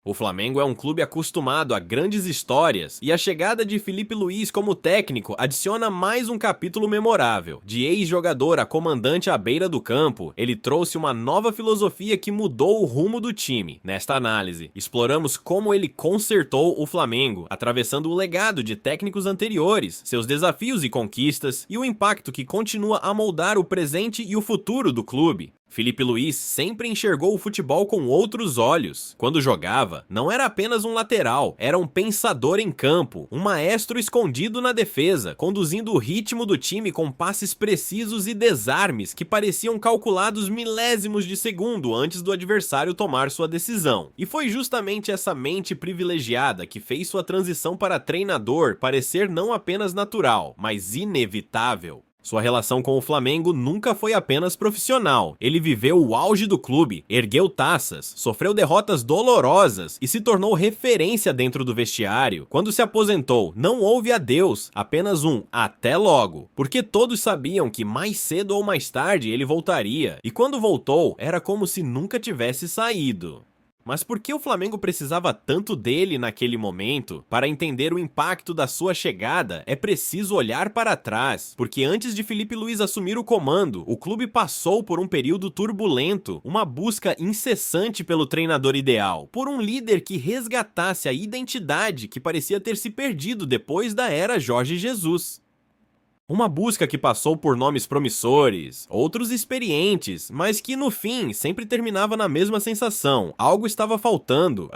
O Flamengo é um clube acostumado a grandes histórias, e a chegada de Filipe Luís como técnico adiciona mais um capítulo memorável. De ex-jogador a comandante à beira do campo, ele trouxe uma nova filosofia que mudou o rumo do time. Nesta análise, exploramos como ele consertou o Flamengo, atravessando o legado de técnicos anteriores, seus desafios e conquistas, e o impacto que continua a moldar o presente e o futuro do clube. Filipe Luís sempre enxergou o futebol com outros olhos. Quando jogava, não era apenas um lateral, era um pensador em campo, um maestro escondido na defesa, conduzindo o ritmo do time com passes precisos e desarmes que pareciam calculados milésimos de segundo antes do adversário tomar sua decisão. E foi justamente essa mente privilegiada que fez sua transição para treinador parecer não apenas natural, mas inevitável. Sua relação com o Flamengo nunca foi apenas profissional. Ele viveu o auge do clube, ergueu taças, sofreu derrotas dolorosas e se tornou referência dentro do vestiário. Quando se aposentou, não houve adeus, apenas um até logo, porque todos sabiam que mais cedo ou mais tarde ele voltaria, e quando voltou, era como se nunca tivesse saído. Mas por que o Flamengo precisava tanto dele naquele momento? Para entender o impacto da sua chegada, é preciso olhar para trás, porque antes de Filipe Luís assumir o comando, o clube passou por um período turbulento, uma busca incessante pelo treinador ideal, por um líder que resgatasse a identidade que parecia ter se perdido depois da era Jorge Jesus. Uma busca que passou por nomes promissores, outros experientes, mas que no fim sempre terminava na mesma sensação: algo estava faltando.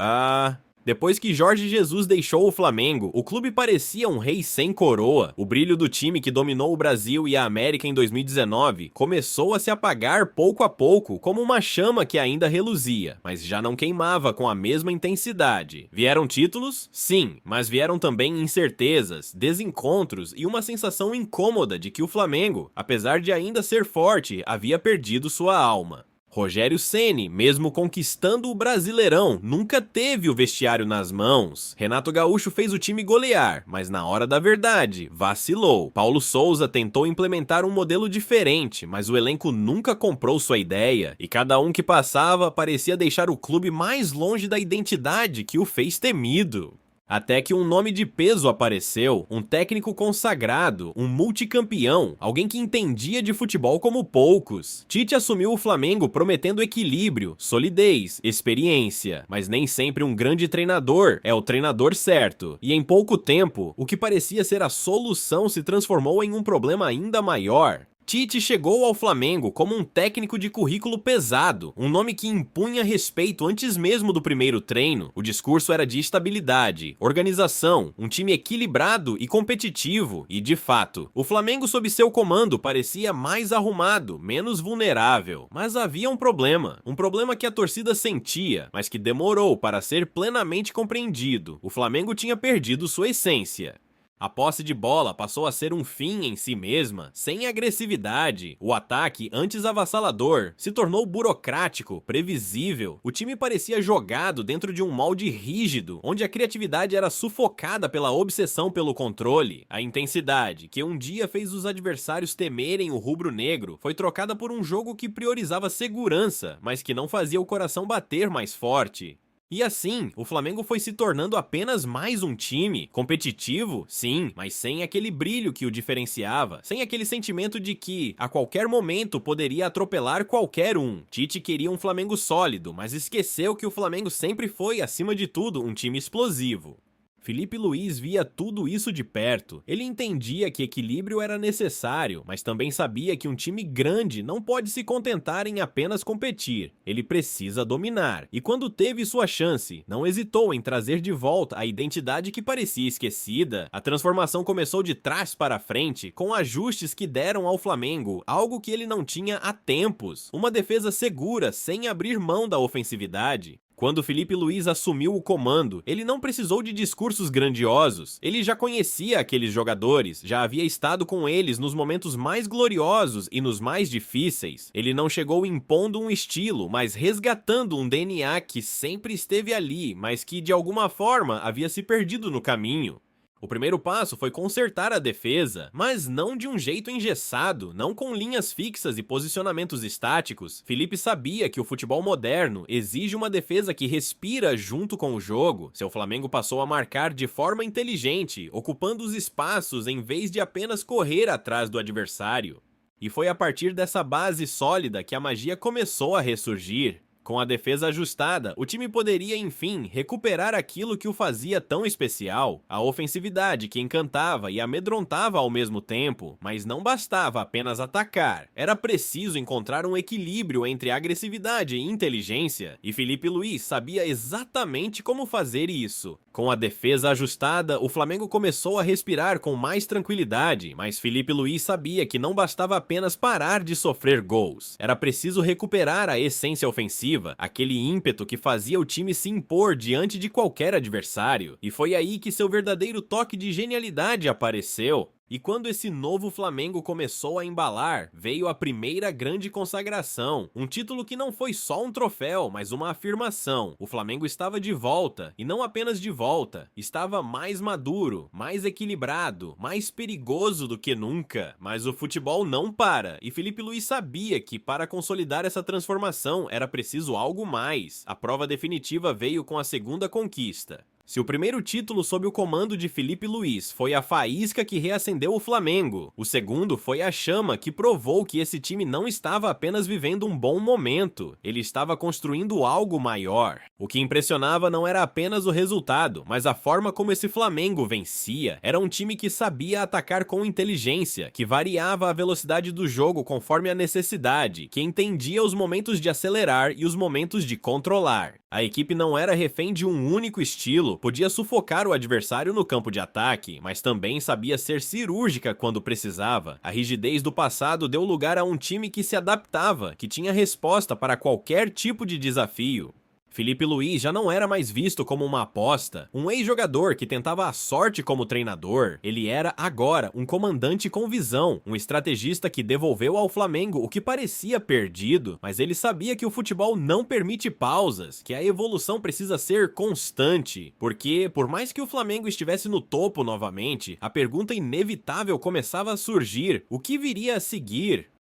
Depois que Jorge Jesus deixou o Flamengo, o clube parecia um rei sem coroa. O brilho do time que dominou o Brasil e a América em 2019 começou a se apagar pouco a pouco, como uma chama que ainda reluzia, mas já não queimava com a mesma intensidade. Vieram títulos? Sim, mas vieram também incertezas, desencontros e uma sensação incômoda de que o Flamengo, apesar de ainda ser forte, havia perdido sua alma. Rogério Ceni, mesmo conquistando o Brasileirão, nunca teve o vestiário nas mãos. Renato Gaúcho fez o time golear, mas na hora da verdade, vacilou. Paulo Souza tentou implementar um modelo diferente, mas o elenco nunca comprou sua ideia, e cada um que passava parecia deixar o clube mais longe da identidade que o fez temido. Até que um nome de peso apareceu, um técnico consagrado, um multicampeão, alguém que entendia de futebol como poucos. Tite assumiu o Flamengo prometendo equilíbrio, solidez, experiência, mas nem sempre um grande treinador é o treinador certo. E em pouco tempo, o que parecia ser a solução se transformou em um problema ainda maior. Tite chegou ao Flamengo como um técnico de currículo pesado, um nome que impunha respeito antes mesmo do primeiro treino. O discurso era de estabilidade, organização, um time equilibrado e competitivo, e de fato, o Flamengo sob seu comando parecia mais arrumado, menos vulnerável. Mas havia um problema que a torcida sentia, mas que demorou para ser plenamente compreendido. O Flamengo tinha perdido sua essência. A posse de bola passou a ser um fim em si mesma, sem agressividade. O ataque, antes avassalador, se tornou burocrático, previsível. O time parecia jogado dentro de um molde rígido, onde a criatividade era sufocada pela obsessão pelo controle. A intensidade, que um dia fez os adversários temerem o rubro-negro, foi trocada por um jogo que priorizava segurança, mas que não fazia o coração bater mais forte. E assim, o Flamengo foi se tornando apenas mais um time, competitivo, sim, mas sem aquele brilho que o diferenciava, sem aquele sentimento de que, a qualquer momento, poderia atropelar qualquer um. Tite queria um Flamengo sólido, mas esqueceu que o Flamengo sempre foi, acima de tudo, um time explosivo. Filipe Luís via tudo isso de perto. Ele entendia que equilíbrio era necessário, mas também sabia que um time grande não pode se contentar em apenas competir. Ele precisa dominar. E quando teve sua chance, não hesitou em trazer de volta a identidade que parecia esquecida. A transformação começou de trás para frente, com ajustes que deram ao Flamengo algo que ele não tinha há tempos: uma defesa segura, sem abrir mão da ofensividade. Quando Filipe Luís assumiu o comando, ele não precisou de discursos grandiosos. Ele já conhecia aqueles jogadores, já havia estado com eles nos momentos mais gloriosos e nos mais difíceis. Ele não chegou impondo um estilo, mas resgatando um DNA que sempre esteve ali, mas que de alguma forma havia se perdido no caminho. O primeiro passo foi consertar a defesa, mas não de um jeito engessado, não com linhas fixas e posicionamentos estáticos. Felipe sabia que o futebol moderno exige uma defesa que respira junto com o jogo. Seu Flamengo passou a marcar de forma inteligente, ocupando os espaços em vez de apenas correr atrás do adversário. E foi a partir dessa base sólida que a magia começou a ressurgir. Com a defesa ajustada, o time poderia, enfim, recuperar aquilo que o fazia tão especial, a ofensividade que encantava e amedrontava ao mesmo tempo, mas não bastava apenas atacar. Era preciso encontrar um equilíbrio entre agressividade e inteligência, e Felipe Luiz sabia exatamente como fazer isso. Com a defesa ajustada, o Flamengo começou a respirar com mais tranquilidade, mas Felipe Luiz sabia que não bastava apenas parar de sofrer gols. Era preciso recuperar a essência ofensiva, aquele ímpeto que fazia o time se impor diante de qualquer adversário. E foi aí que seu verdadeiro toque de genialidade apareceu. E quando esse novo Flamengo começou a embalar, veio a primeira grande consagração. Um título que não foi só um troféu, mas uma afirmação. O Flamengo estava de volta, e não apenas de volta, estava mais maduro, mais equilibrado, mais perigoso do que nunca. Mas o futebol não para, e Felipe Luiz sabia que para consolidar essa transformação era preciso algo mais. A prova definitiva veio com a segunda conquista. Se o primeiro título sob o comando de Felipe Luiz foi a faísca que reacendeu o Flamengo, o segundo foi a chama que provou que esse time não estava apenas vivendo um bom momento, ele estava construindo algo maior. O que impressionava não era apenas o resultado, mas a forma como esse Flamengo vencia. Era um time que sabia atacar com inteligência, que variava a velocidade do jogo conforme a necessidade, que entendia os momentos de acelerar e os momentos de controlar. A equipe não era refém de um único estilo, podia sufocar o adversário no campo de ataque, mas também sabia ser cirúrgica quando precisava. A rigidez do passado deu lugar a um time que se adaptava, que tinha resposta para qualquer tipo de desafio. Felipe Luiz já não era mais visto como uma aposta, um ex-jogador que tentava a sorte como treinador. Ele era, agora, um comandante com visão, um estrategista que devolveu ao Flamengo o que parecia perdido, mas ele sabia que o futebol não permite pausas, que a evolução precisa ser constante, porque, por mais que o Flamengo estivesse no topo novamente, a pergunta inevitável começava a surgir: o que viria a seguir?